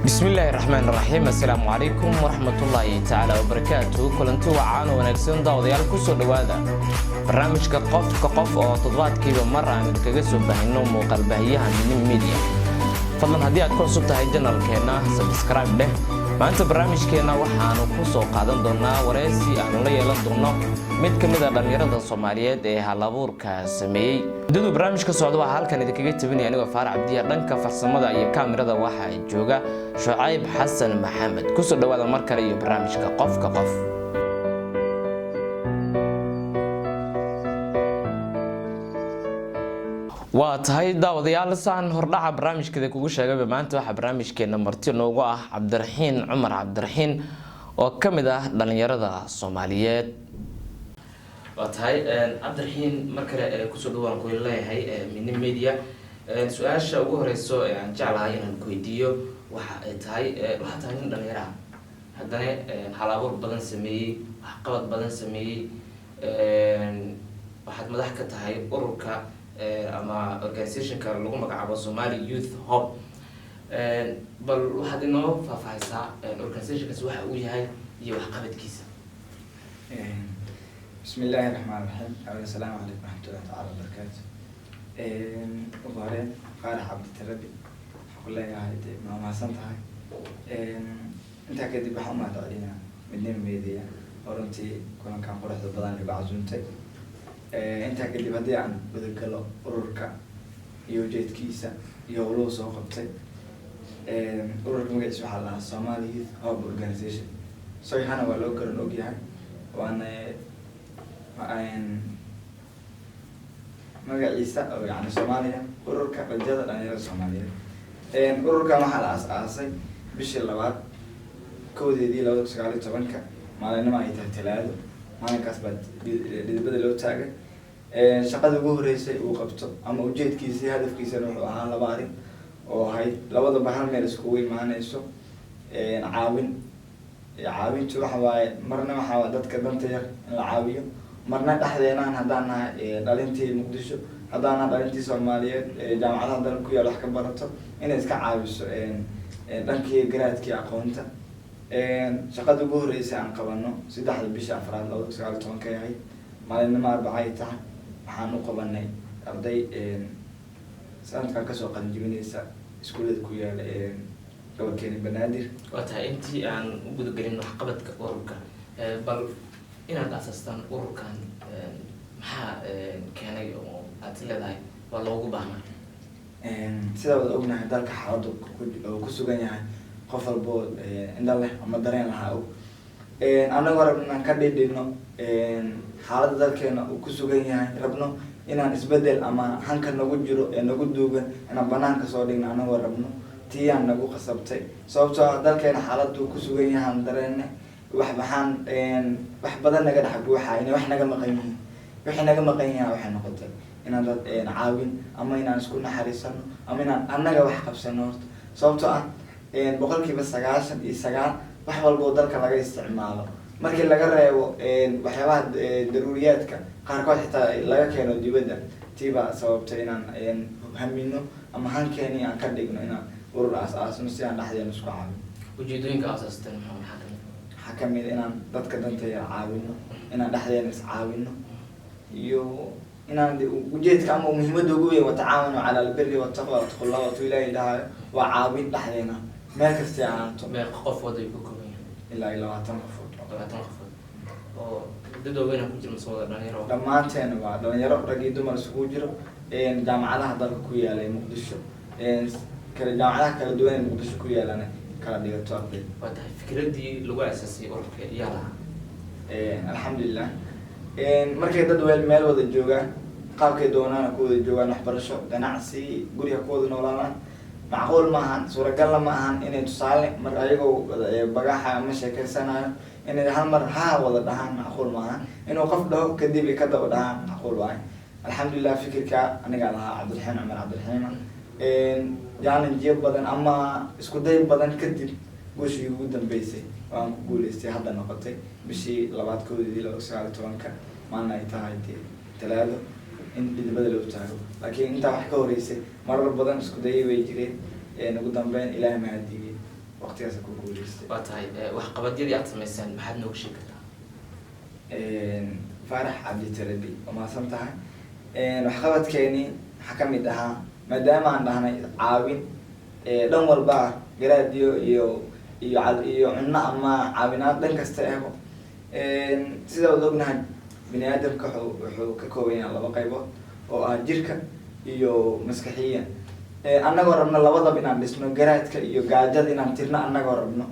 بسم الله الرحمن الرحيم السلام عليكم ورحمة الله تعالى وبركاته كلنتي وعaan wanaagsan daawadayaal ku soo dhawaada barnaamijka qof ka qof oo toddobaadkiiba mar aan kaga soo baahino muuqaal baahiyaha media fadlan haddii aad ku cusub tahay channelkeena subscribe leh maanta barnaamijkeena waxaanu ku soo qaadan doonaa wareysi aan la yeelan doono mid ka mid ah dhalinyarada Soomaaliyeed ee hal-abuurka sameeyay dadku barnaamijka socdo waxa halkan idinkaga tabinaya aniga Faarac Cabdiya dhanka farsamada iyo kaamirada waxa jooga Shucayb Xasan Maxamed ku soo dhawaada mar kale iyo barnaamijka qof ka qof waa tahay daawadayaal saan hordhaca barnaamijkeeda kugu sheegay maanta waxa barnaamijkeena marti noogu ah Cabdiraxiin Cumar Cabdiraxiin oo kamid ah dhalinyarada Soomaaliyeed waa tahay Cabdiraxiin markale ku soo dhawaan ku leeyahay media su'aasha ugu horeyso aan jeclahay inaan ku weydiiyo waxa ay tahay nin dhalinyaro haddana hal-abuur badan sameeyay wax qabad badan sameeyay waxaad madax ka tahay ururka ama organization-ka lagu magacaabo Somali Youth Hub bal waxaad inoo faahfaahisaa organization-kaas waxa uu yahay iyo wax qabadkiisa بسم الله الرحمن الرحيم السلام عليكم ورحمة الله تعالى وبركاته وبعدين قال عبد التربي أقول لك هاي ما سنتها أنت كده بحمد علينا من ميديا ورنتي كنا كان قرحة البضان اللي بعزونتي أنت كده بدي عن بدك له أوركا يوجد كيسة يولو سوقتي أورك مجلس سبحان الله Somali Youth Hub Organization صحيح أنا ولو كرن أوجيها وأنا magaciisa oo yani Soomaaliya ururka rajada dhalinyarada Soomaaliyeed ururka waxa la aasaasay bishii labaad koodeedii 2019 maalinimo ay tahay Talaado maalinkaas baa dibadda loo taagay shaqada ugu horeysay uu qabto ama ujeedkiisa hadafkiisa wuxuu ahaa laba arrin oo ahayd labadaba hal meel iskugu imaanayso caawintu waxa waaye marna waxa dadka danta yar in la caawiyo marna dhaxdeenaan haddaan dhalintii Muqdisho haddaan dhalintii Soomaaliyeed jaamacadaha dalka ku yaal wax ka barato inay iska caawiso dhankii garaadkii aqoonta shaqada ugu horeysay aan qabano 3 bisha Afraad 2019 ka yahay maalinimo Arbacay tahay waxaan u qabanay arday sanadkan ka soo qalinjibinaysa iskuulada ku yaal gobolkeena Banaadir waa tahay intii aan u guda galin wax qabadka ururka bal inaad asaastaan ururkan maxaa keenay oo aad leedahay waa loogu baahnaa sida wada ognahay dalka xaaladu ku sugan yahay qof walbo inda leh ama dareen lahaa anagu rabnaan ka dhidhino xaaladda dalkeena uu ku sugan yahay rabno inaan isbedel ama hanka nagu jiro nagu duugan inaan banaanka soo dhigno anagu rabno tiyaan nagu qasabtay sababtoo ah dalkeena xaaladdu ku sugan yahay dareenne wax badan naga dhax buuxa inay wax naga maqan yihiin wixii naga maqan yahay waxay noqotay inaan dad caawin ama inaan isku naxariisano ama inaan annaga wax qabsano horta sababtoo ah boqolkiiba 99 wax walba oo dalka laga isticmaalo markii laga reebo waxyaabaha daruuriyaadka qaarkood xitaa laga keeno dibadda tiiba sababtay inaan hamino ama hankeeni aan ka dhigno inaan urur asaasno si aan dhaxdeena isku caawin ujeedooyinka asaastan kamid inaan dadka danta yar caawino inaan dhaxdeena is caawino iyo inaan ujeedka ama muhiimadda ugu weyn watacaawino cala albirri wattaqwa wattaqullaha wa ilaahi dhahayo waa caawin dhaxdeena meel kasta aanto meel qof wada ku kooban ilaa 20 qof oo dadweyne ku jira mas'uulada dhalinyaro dhamaanteen waa dhalinyaro rag iyo dumar isugu jiro jaamacadaha dalka ku yaala Muqdisho kala jaamacadaha kala duwan ee Muqdisho ku yaalana kala dhigato arday waa tahay fikradii lagu asaasay ururka iyada alxamdulillah markay dad meel wada joogaan qaabkay doonaan ku wada joogaan waxbarasho ganacsi guriga ku wada noolaanaan macquul maahan suuragal ma ahan inay tusaale mar ayagoo bagaxa ama sheekaysanayo inay hal mar wada dhahaan macquul maahan inuu qof dhaho kadib ka daba dhahaan macquul waaye alxamdulillah fikirka aniga lahaa Cabdiraxiin Cumar Cabdiraxiin challenge badan ama isku day badan kadib guushii ugu dambeysay waan ku guuleystay hadda noqotay bishii labaad koodii 2019 maalin ay tahay Talaado in dibadda loo taago laakiin inta wax ka horeysay marar badan isku day way jireen ugu dambeyn Ilaahay ma hadiyay waqtigaas ku guuleystay. waa tahay waxqabadyadii aad samaysaan maxaad nooga sheegi kartaa? Faarax Cabdi Tarabi waa mahadsan tahay. Waxqabadkeeni waxaa kamid ahaa maadaama aan dhahnay caawin dhan walba garaadiyo iyo cunno ama caawinaad dhan kasta ahbo. Sida wada ognahay bini aadamka wuxuu ka kooban yahay laba qaybood oo ah jirka iyo maskaxiyan. Annagoo rabno labadaba inaan dhisno, garaadka iyo gaajada inaan tirno annagoo rabno,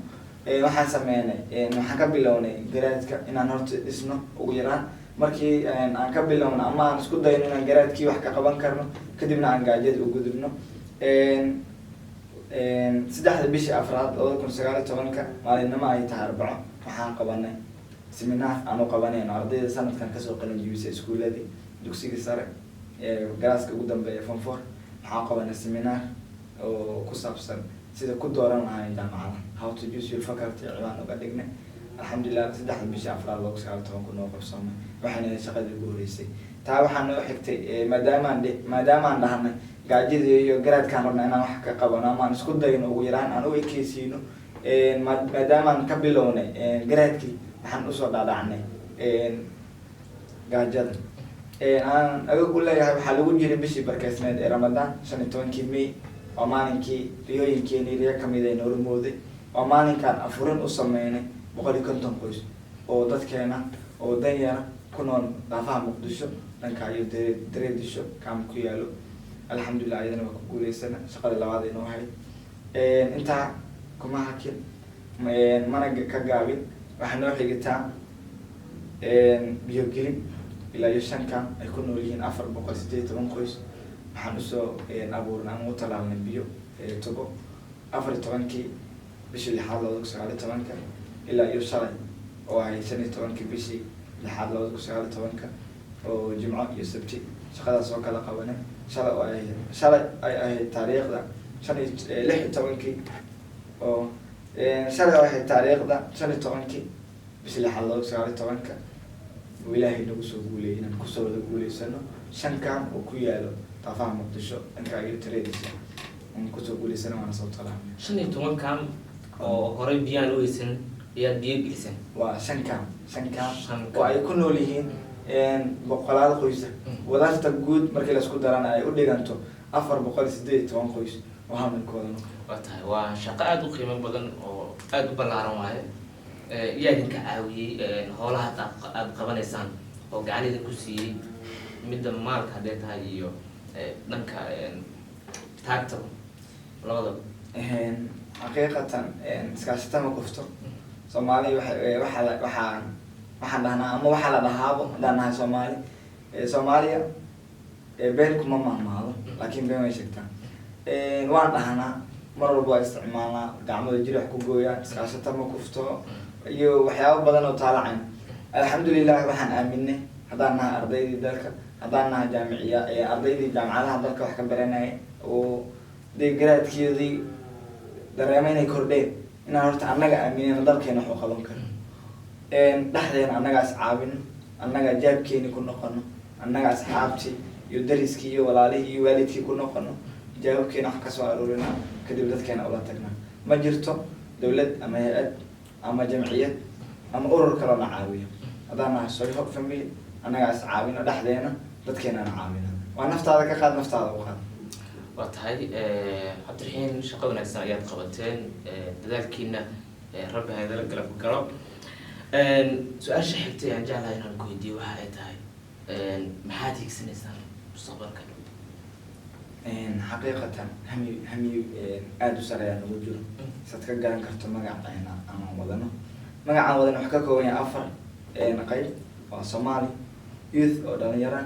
waxaan sameynay waxaan ka bilownay garaadka inaan horta dhisno ugu yaraan. Markii aan ka bilowno ama aan isku dayno inaan garaadkii wax ka qaban karno, kadibna aan gaajada u gudubno. 3 bishii afraad 2019 maalinimo ay tahay Arbaco waxaan qabanay seminar aan u qabanayno ardayda sanadkan kasoo qalin jebisay iskuuladii dugsiga sare galaaska ugu dambeeya form 4. waxaan qabanay seminar oo ku saabsan sida ku dooran lahayn jaamacada, how to choose your faculty. ciwaan uga dhignay. alxamdulilah 3 bishii afraad 2019 noo qabsoomay, waxayna shaqadii ugu horeysay. taa waxaa noo xigtay maadaama aan dhahnay gaajadii iyo garaadkaan rabna inaan wax ka qabano ama aan isku dayno ugu yaraan aan u ekeysiino. maadaama aan ka bilownay garaadkii waxaan usoo dhaadhacnay gaajada. aan agagu leeyahay waxaa lagu jiray bishii barkeysneed ee Ramadaan 15 May. waa maalinkii riyooyinkeeni riyo kamid ay noola mooday. waa maalinkaan afurin u sameynay 150 qoys oo dadkeena oo danyara ku nool daafaha Muqdisho dhanka iyo Dareedisho kaam ku yaalo. alxamdulilah ayadana waa ku guuleysana, shaqada labaad ay noo hayd. intaa kuma hakin mana ka gaabin. waxaa noo xigitaa biyogelin ilaa iyo 5 kaam ay ku nool yihiin 418 qoys. waxaan usoo abuurnay ama u talaalnay biyo tubo 14 bishii 6 2019 ilaa iyo shalay oo ay 15 bishii 6 2019 oo Jimco iyo Sabti shaqadaas oo kala qabanay. shalay ay ahayd taariikhda 16 oo shalay ay ahayd taariikhda 15 bishii 6 2019 ilaahay nagu soo guuleeyay inaan kusoo wada guuleysano 5 kaam oo ku yaalo daafaha Muqdisho dhanka iyo Dareedisho aan kusoo guuleysano. waana soo talaabnay 15 kaam oo horey biyaan u haysan ayaa biyo gelisan. waa 5 kaam oo ay ku nool yihiin boqolaal qoys. wadaarta guud markii la isku darana ay u dhiganto 418 qoys oo hamilkooda. waa tahay waa shaqo aad u qiimo badan oo aad u ballaaran waaye. yaa idinka caawiyey howlaha aad qabanaysaan oo gacanida ku siiyey midda maalka hadday tahay iyo dhanka taagta labadaba? xaqiiqatan iskaashatada ma kufto. Soomaali waxaan dhahnaa ama waxaa la dhahaabo haddaan nahay Soomaali. Soomaaliya been kuma mahmaado laakiin been way sheegtaa. waan dhahnaa mar walba waa isticmaalnaa, gacmada jir wax ku gooyaan, iskaashatada ma kufto iyo waxyaabo badan oo taalacayn. alxamdulilah waxaan aaminay haddaan nahay ardaydii dalka, haddaan nahay ardaydii jaamacadaha dalka wax ka baranayay oo garaadkeedii dareema inay kordheen, inaan horta annaga aaminayno dalkeena wax u qaban karo. dhexdeena annaga is caawino, annaga jaabkeeni ku noqono, annaga asxaabtii iyo dariskii iyo walaalihii iyo waalidkii ku noqono, jawaabkeena wax kasoo aruurina, kadib dadkeena ula tagna. ma jirto dawlad ama hay-ad ama jamciyad ama urur kaloo na caawiyo. haddaan nahay Soy Hope Family annaga is caawino dhexdeena, dadkeena na caawino. waa naftaada ka qaad, naftaada u qaad. waa tahay cabdiraxiin shaqo wanaagsan ayaad qabateen. dadaalkiina rabbi ha idala galab galo. su-aasha xigtay aan jeclahay inaan ku weydiiyo waxa ay tahay maxaad hiigsanaysaan mustaqbalka? xaqiiqatan hami aada u sareeyaa nagu jiro. saad ka garan karto magaceena aan wadano. magacaan wadano wuxuu ka kooban yahay 4 qayb. waa Somali Youth oo dhalinyara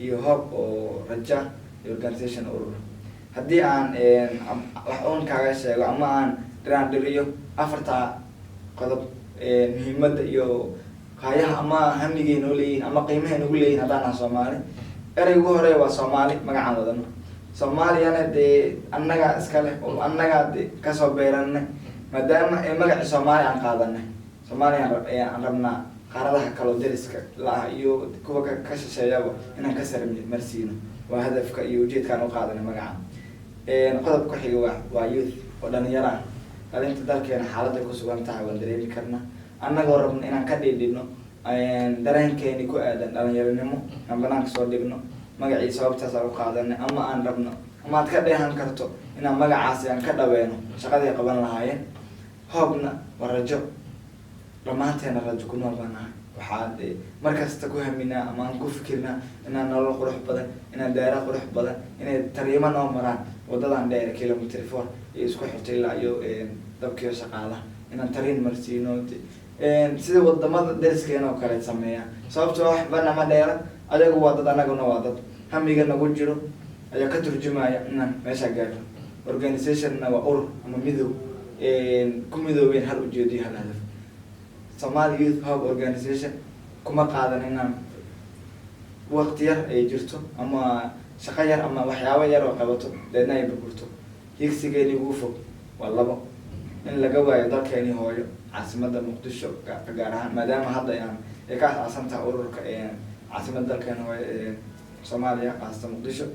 iyo Hope oo raja iyo organization urur. haddii aan wax uun kaaga sheego ama aan dhiraandhiriyo 4 qodob muhiimadda iyo qaayaha ama hamigeena oo leeyihiin ama qiimaha nagu leeyihiin haddaan nahay Soomaali. erey ugu horeeya waa Soomaali, magacaan wadano. Soomaaliyana dee annaga iska leh oo annaga kasoo beeranay maadaama magacii Soomaali aan qaadanay. Soomaaliya aan rabnaa qaaradaha kaloo dariska la iyo kuwa ka shisheeyaba inaan ka marsiino. waa hadafka iyo ujeedkaan u qaadanay magacaan. qodobka xiga waa youth oo dhalinyara. dhalinta dalkeena xaaladda ku sugan tahay waan dareemi karnaa annagoo rabno inaan ka dhiidhino dareenkeeni ku aadan dhalinyaronimo aan banaanka soo dhigno magacii sababtaas aan u qaadanay ama aan rabno ama aad ka dheehan karto inaan magacaasi aan ka dhaweeno shaqadii qaban lahaayeen hoobna waa rajo dhammaanteena rajo ku nool baan nahay waxaad markasta ku haminaa ama aan ku fikirnaa inaan nolol qurux badan inaan daara qurux badan inay tariimo noo maraan wadadan dheer kilometer 4 iyo isku xirto ilaa iyo dabkiyo shaqaalaha inaan tariin marsiino sida wadamada deriskeena oo kale sameeya sababtoo wax banama dheera ayagu waa dad anaguna waa dad hamiga nagu jiro ayaa ka turjumaya inaan meesha gaarno organizationna waa urur ama midow ku midoobeen hal ujeediyo hal hadaf Somali Youth Hub Organization kuma qaadan inaan waqti yar ay jirto ama shaqo yar ama waxyaabo yar oo qabato deedna ay burburto higsigeeni ugu fog waa labo in laga waayo dalkeeni hooyo caasimadda Muqdisho gaar ahaan maadaama hadda ay ka aasan tahay ururka caasimadda dalkeena hooyo Soomaaliya qaasatan Muqdisho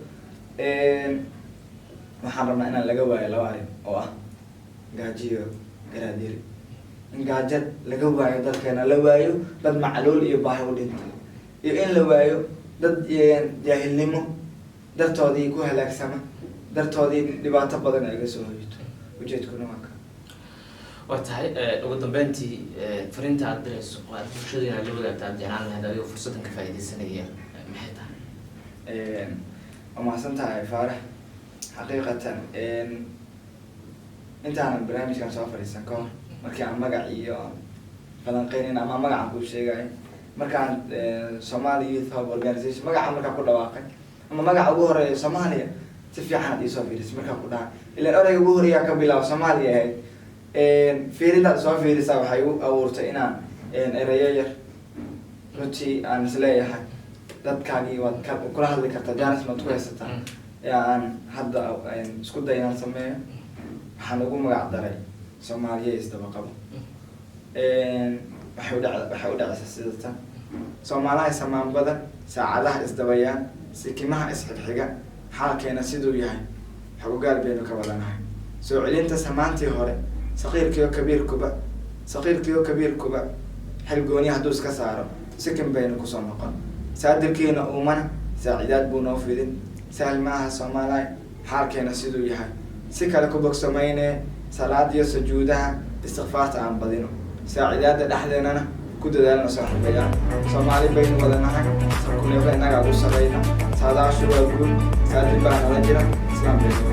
waxaan rabnaa inaan laga waayo laba arrin oo ah gaajiyo garaadiri in gaajad laga waayo dalkeena la waayo dad macluul iyo baahi u dhintay iyo in la waayo dad jaahilnimo dartoodii ku halaagsama dartoodii dhibaato badan ay ga soo hoyto ujeedkuna waa ka waa tahay ugu dambeyntii fariinta aad dirayso oo aad bulshada la wadaagta aad jeclaan lahayd adigoo fursadan ka faa'iidaysanaya maxay tahay ومحسن tahay Faarax xaqiiqatan intaan barnaamijkan soo fariisan ka hor markii aan magac iyo falanqeyn ama magac ku sheegay markaan Somali Youth Hub Organization magaca markaa ku dhawaaqay ama magaca ugu horeeya Soomaaliya si fiican ay soo fiirisay markaa ku dhahay ilaa orayga ugu horeeya ka bilaab Soomaaliya ahayd fiirida soo fiirisa waxay u abuurtay inaan erayo yar runtii aan isleeyahay dadkaagii waad kula hadli kartaa jaanis maad ku haysataa aan hadda isku day inaan sameeyo waxaan ugu magac daray Soomaaliya isdaba qabo waxay u dhacaysaa sida tan Soomaaliya samaan badan saacadaha isdabayaan sikimaha isxigxiga xaalkeena siduu yahay xogogaal baynu ka wadanahay soo celinta samaantii hore saqiirkiyo kabiirkuba xilgooni hadduu iska saaro sikin baynu kusoo noqon saadirkiina uumana saacidaad buu noo fidin sahal maaha Soomaaliya xaalkeena siduu yahay si kale ku bogsomaynee salaad iyo sujuudaha istighfaarta aan badino saacidaadda dhexdeenana ku dadaalna saaxiibayaan Soomaali baynu wadanahay sarkuleeba inaga ugu sareyna saadaashu waa guul saadir baa nala jira islaam baynu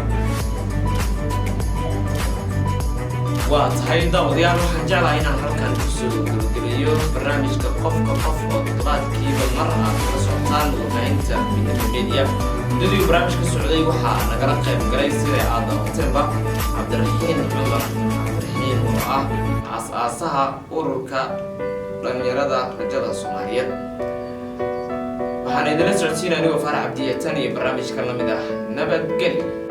waa tahay daawadayaal waxaan jeclahay inaan halkan kusoo gabagabeeyo barnaamijka qofka qof oo toddobaadkiiba mar aad kala socotaan warbaahinta media muddadii barnaamijka socday waxaa nagala qayb galay sida aad daawateeba Cabdiraxiin Cumar Cabdiraxiin oo ah aasaasaha ururka dhalinyarada rajada Soomaaliyeed waxaan idin la socodsiinaa anigoo Faarax Cabdi iyo barnaamijka lamid ah nabadgelyo